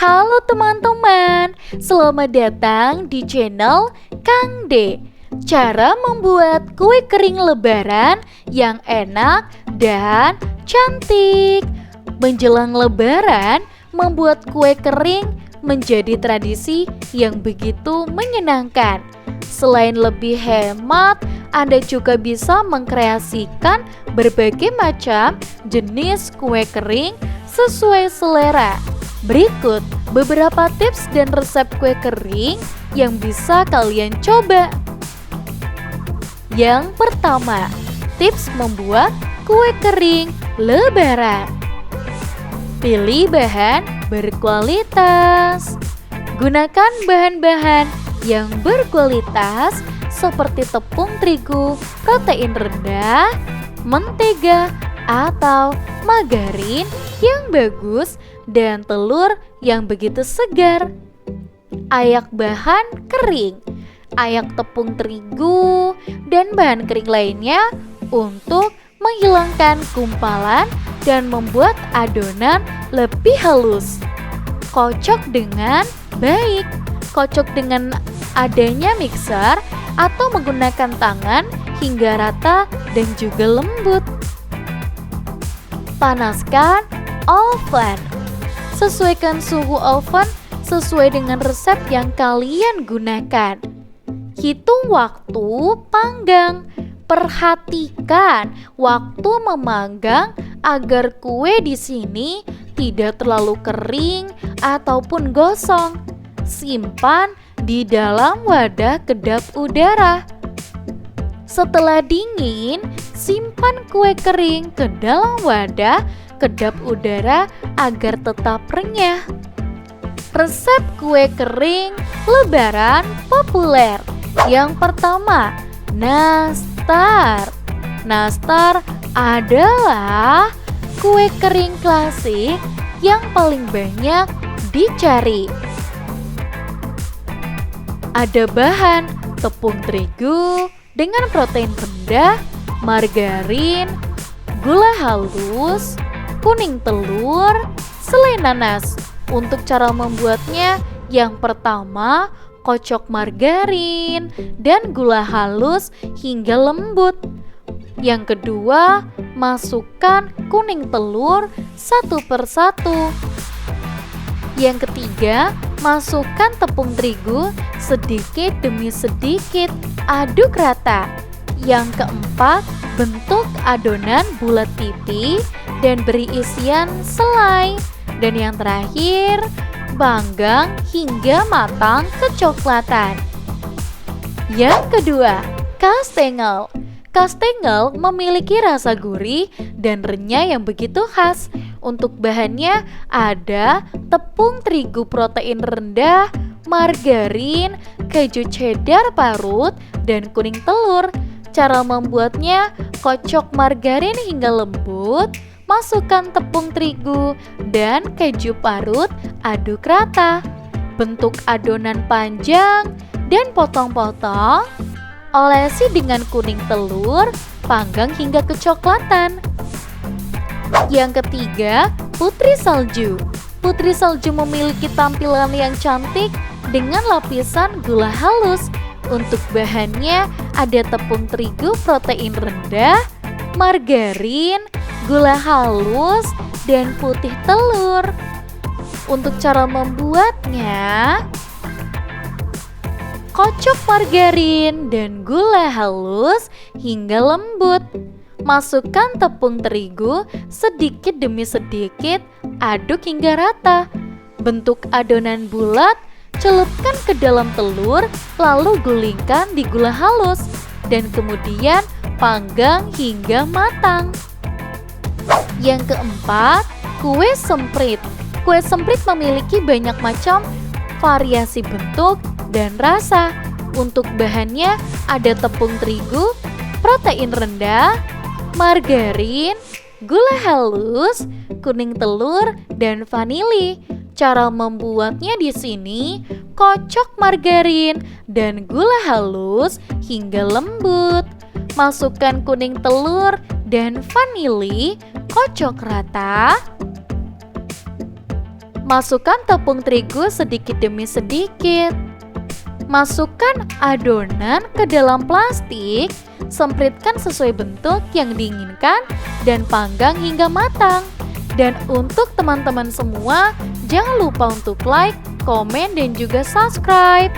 Halo teman-teman, selamat datang di channel Kang D. Cara membuat kue kering lebaran yang enak dan cantik. Menjelang lebaran, membuat kue kering menjadi tradisi yang begitu menyenangkan. Selain lebih hemat, Anda juga bisa mengkreasikan berbagai macam jenis kue kering sesuai selera. Berikut beberapa tips dan resep kue kering yang bisa kalian coba. Yang pertama, tips membuat kue kering lebaran. Pilih bahan berkualitas. Gunakan bahan-bahan yang berkualitas seperti tepung terigu, protein rendah, mentega, atau margarin yang bagus dan telur yang begitu segar. Ayak bahan kering, ayak tepung terigu, dan bahan kering lainnya untuk menghilangkan gumpalan dan membuat adonan lebih halus. Kocok dengan baik. Kocok dengan adanya mixer atau menggunakan tangan hingga rata dan juga lembut. Panaskan oven. Sesuaikan suhu oven sesuai dengan resep yang kalian gunakan. Hitung waktu panggang. Perhatikan waktu memanggang agar kue di sini tidak terlalu kering ataupun gosong. Simpan di dalam wadah kedap udara. Setelah dingin, simpan kue kering ke dalam wadah kedap udara agar tetap renyah. Resep kue kering lebaran populer. Yang pertama, nastar. Nastar adalah kue kering klasik yang paling banyak dicari. Ada bahan tepung terigu dengan protein rendah, margarin, gula halus, kuning telur, selai nanas. Untuk cara membuatnya, yang pertama, kocok margarin dan gula halus hingga lembut. Yang kedua, masukkan kuning telur satu persatu. Yang ketiga, masukkan tepung terigu sedikit demi sedikit, aduk rata. Yang keempat, bentuk adonan bulat pipi dan beri isian selai. Dan yang terakhir, panggang hingga matang kecoklatan. Yang kedua, kastengel. Kastengel memiliki rasa gurih dan renyah yang begitu khas. Untuk bahannya ada tepung terigu protein rendah, margarin, keju cheddar parut, dan kuning telur. Cara membuatnya, kocok margarin hingga lembut, masukkan tepung terigu dan keju parut, aduk rata. Bentuk adonan panjang dan potong-potong, olesi dengan kuning telur, panggang hingga kecoklatan. Yang ketiga, putri salju. Putri salju memiliki tampilan yang cantik dengan lapisan gula halus. Untuk bahannya ada tepung terigu protein rendah, margarin, gula halus, dan putih telur. Untuk cara membuatnya, kocok margarin dan gula halus hingga lembut. Masukkan tepung terigu sedikit demi sedikit, aduk hingga rata. Bentuk adonan bulat, celupkan ke dalam telur, lalu gulingkan di gula halus, dan kemudian panggang hingga matang. Yang keempat, kue semprit. Kue semprit memiliki banyak macam variasi bentuk dan rasa. Untuk bahannya ada tepung terigu, protein rendah, margarin, gula halus, kuning telur, dan vanili. Cara membuatnya di sini, kocok margarin dan gula halus hingga lembut. Masukkan kuning telur dan vanili, kocok rata. Masukkan tepung terigu sedikit demi sedikit. Masukkan adonan ke dalam plastik, sempritkan sesuai bentuk yang diinginkan dan panggang hingga matang. Dan untuk teman-teman semua, jangan lupa untuk like, komen, dan juga subscribe.